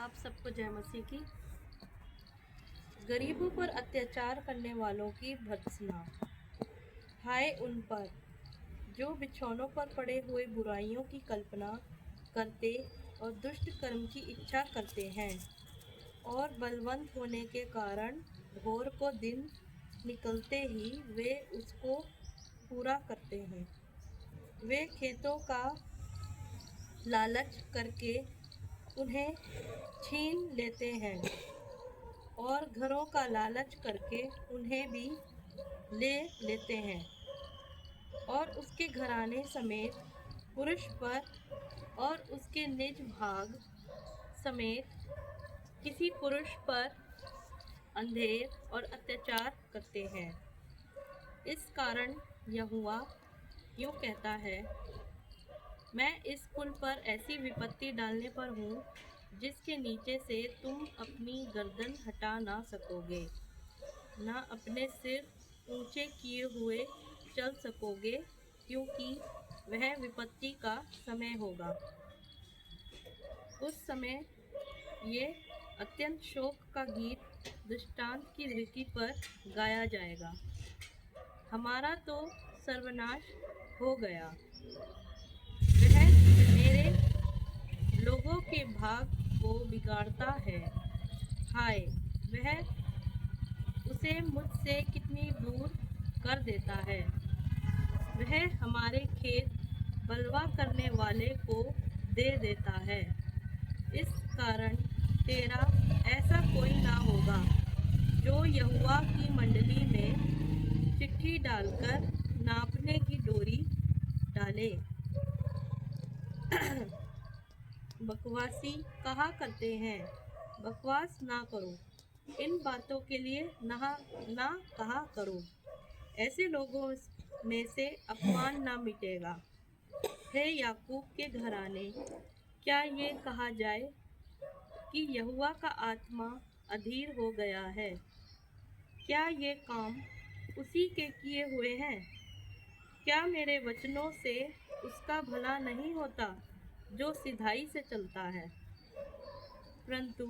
आप सबको जय मसीह की। गरीबों पर अत्याचार करने वालों की भर्त्सना। हाय उन पर जो बिछौनों पर पड़े हुए बुराइयों की कल्पना करते और दुष्ट कर्म की इच्छा करते हैं और बलवंत होने के कारण भोर को दिन निकलते ही वे उसको पूरा करते हैं। वे खेतों का लालच करके उन्हें छीन लेते हैं और घरों का लालच करके उन्हें भी ले लेते हैं और उसके घराने समेत पुरुष पर और उसके निज भाग समेत किसी पुरुष पर अंधेर और अत्याचार करते हैं। इस कारण यहोवा यूँ कहता है, मैं इस कुल पर ऐसी विपत्ति डालने पर हूँ जिसके नीचे से तुम अपनी गर्दन हटा ना सकोगे, ना अपने सिर ऊंचे किए हुए चल सकोगे, क्योंकि वह विपत्ति का समय होगा। उस समय ये अत्यंत शोक का गीत दृष्टांत की रीति पर गाया जाएगा। हमारा तो सर्वनाश हो गया, वह मेरे लोगों के भाग को बिगाड़ता है। हाय, वह उसे मुझसे कितनी दूर कर देता है। वह हमारे खेत बलवा करने वाले को दे देता है। इस कारण तेरा ऐसा कोई ना होगा जो यहोवा की मंडली में चिट्ठी डालकर नापने की डोरी डाले। बकवासी कहा करते हैं, बकवास ना करो, इन बातों के लिए ना कहा करो। ऐसे लोगों में से अपमान ना मिटेगा। हे याकूब के घराने, क्या ये कहा जाए कि यहोवा का आत्मा अधीर हो गया है? क्या ये काम उसी के किए हुए हैं? क्या मेरे वचनों से उसका भला नहीं होता जो सिधाई से चलता है? परंतु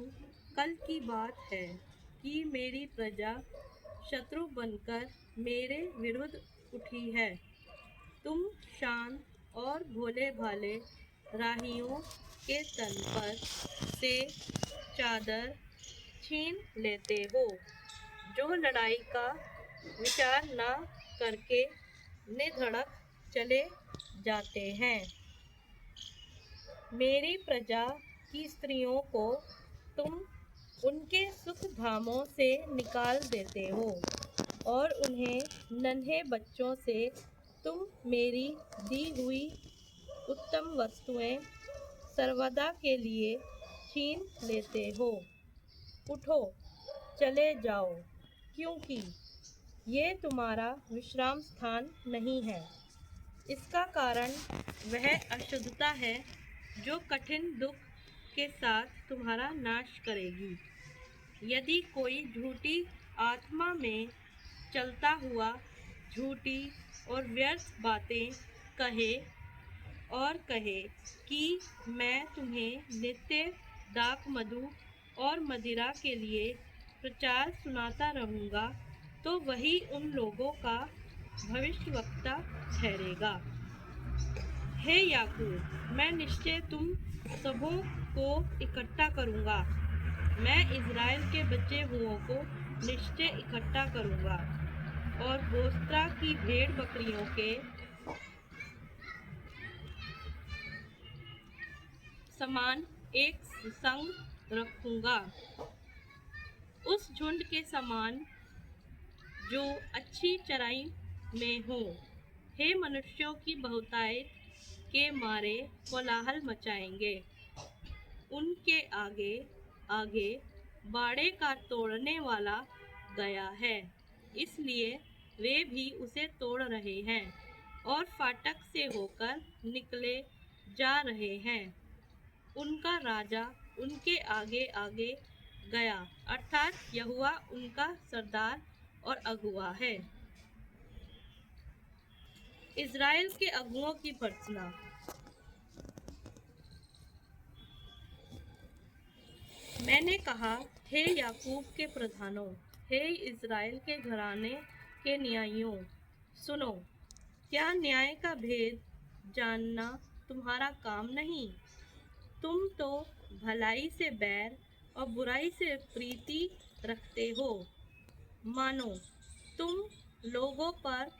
कल की बात है कि मेरी प्रजा शत्रु बनकर मेरे विरुद्ध उठी है। तुम शांत और भोले भाले राहियों के तन पर से चादर छीन लेते हो, जो लड़ाई का विचार न करके निधड़क चले जाते हैं। मेरी प्रजा की स्त्रियों को तुम उनके सुख धामों से निकाल देते हो और उन्हें नन्हे बच्चों से तुम मेरी दी हुई उत्तम वस्तुएं सर्वदा के लिए छीन लेते हो। उठो, चले जाओ, क्योंकि ये तुम्हारा विश्राम स्थान नहीं है। इसका कारण वह अशुद्धता है जो कठिन दुख के साथ तुम्हारा नाश करेगी। यदि कोई झूठी आत्मा में चलता हुआ झूठी और व्यर्थ बातें कहे कि मैं तुम्हें नित्य दाख मधु और मदिरा के लिए प्रचार सुनाता रहूँगा, तो वही उन लोगों का भविष्यवक्ता ठहरेगा। हे याकूब, मैं निश्चय तुम सबों को इकट्ठा करूँगा। मैं इज़राइल के बचे हुओं को निश्चय इकट्ठा करूँगा और बोस्रा की भेड़ बकरियों के समान एक संग रखूँगा, उस झुंड के समान जो अच्छी चराई में हो। हे मनुष्यों की बहुतायत के मारे कोलाहल मचाएंगे। उनके आगे आगे बाड़े का तोड़ने वाला गया है, इसलिए वे भी उसे तोड़ रहे हैं और फाटक से होकर निकले जा रहे हैं। उनका राजा उनके आगे आगे गया, अर्थात यहोवा उनका सरदार और अगुआ है। इज़राइल के अगुओं की भर्त्सना। मैंने कहा, हे याकूब के प्रधानों, हे इज़राइल के घराने के न्यायियों, सुनो। क्या न्याय का भेद जानना तुम्हारा काम नहीं? तुम तो भलाई से बैर और बुराई से प्रीति रखते हो। मानो तुम लोगों पर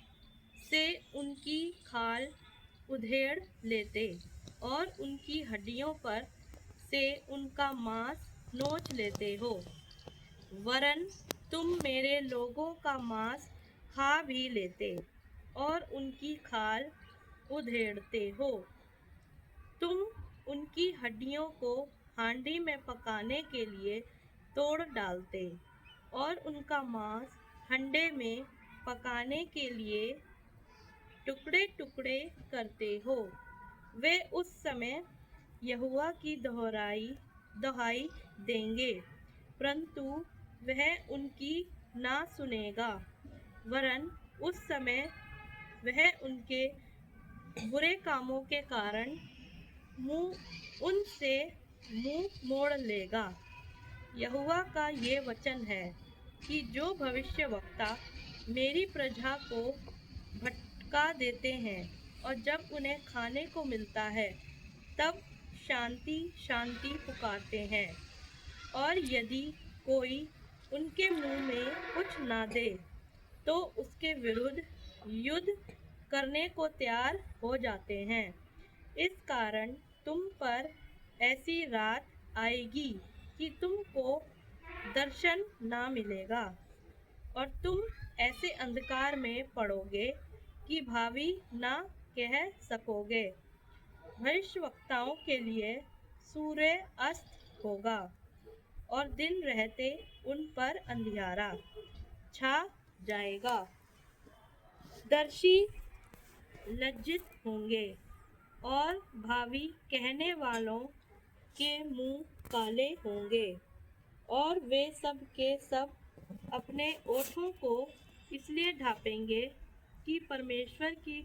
से उनकी खाल उधेड़ लेते और उनकी हड्डियों पर से उनका मांस नोच लेते हो। वरन तुम मेरे लोगों का मांस खा भी लेते और उनकी खाल उधेड़ते हो। तुम उनकी हड्डियों को हांडी में पकाने के लिए तोड़ डालते और उनका मांस हंडे में पकाने के लिए टुकड़े टुकड़े करते हो। वे उस समय यहोवा की दुहाई देंगे, परंतु वह उनकी ना सुनेगा। वरन उस समय वह उनके बुरे कामों के कारण उनसे मुंह मोड़ लेगा। यहोवा का ये वचन है कि जो भविष्यवक्ता मेरी प्रजा को भटका देते हैं और जब उन्हें खाने को मिलता है तब शांति शांति पुकारते हैं, और यदि कोई उनके मुंह में कुछ ना दे तो उसके विरुद्ध युद्ध करने को तैयार हो जाते हैं। इस कारण तुम पर ऐसी रात आएगी कि तुमको दर्शन ना मिलेगा और तुम ऐसे अंधकार में पड़ोगे कि भावी ना कह सकोगे। भविष्यवक्ताओं के लिए सूर्य अस्त होगा और दिन रहते उन पर अंधियारा छा जाएगा। दर्शी लज्जित होंगे और भावी कहने वालों के मुंह काले होंगे, और वे सब के सब अपने ओठों को इसलिए ढांपेंगे कि परमेश्वर की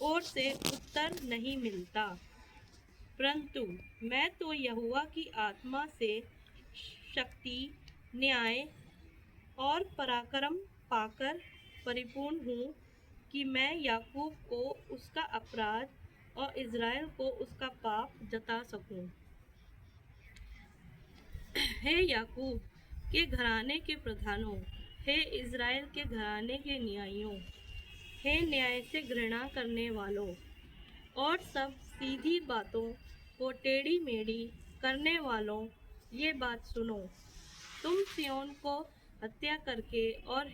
ओर से उत्तर नहीं मिलता। परंतु मैं तो यहोवा की आत्मा से शक्ति, न्याय और पराक्रम पाकर परिपूर्ण हूँ कि मैं याकूब को उसका अपराध और इज़राइल को उसका पाप जता सकूं। हे याकूब के घराने के प्रधानों, हे इज़राइल के घराने के न्यायियों, हे न्याय से घृणा करने वालों और सब सीधी बातों को टेढ़ी मेढ़ी करने वालों, ये बात सुनो। तुम सिय्योन को हत्या करके और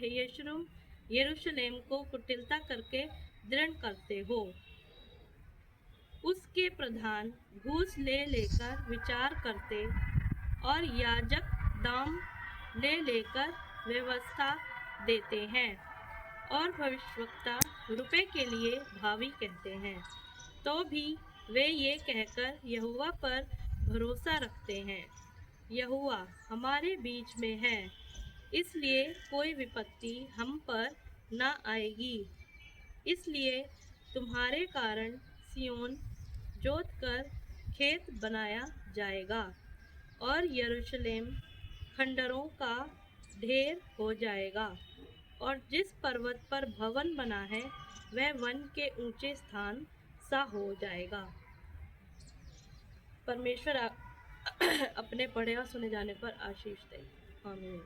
यरूशलेम को कुटिलता करके दृढ़ करते हो। उसके प्रधान घूस ले लेकर विचार करते और याजक दाम ले लेकर व्यवस्था देते हैं, और भविष्यवक्ता रुपए के लिए भावी कहते हैं। तो भी वे ये कहकर यहोवा पर भरोसा रखते हैं, यहोवा हमारे बीच में है, इसलिए कोई विपत्ति हम पर न आएगी। इसलिए तुम्हारे कारण सिय्योन जोत कर खेत बनाया जाएगा और यरूशलेम खंडरों का ढेर हो जाएगा, और जिस पर्वत पर भवन बना है वह वन के ऊंचे स्थान सा हो जाएगा। परमेश्वर अपने पढ़े और सुने जाने पर आशीष दे। आमीन।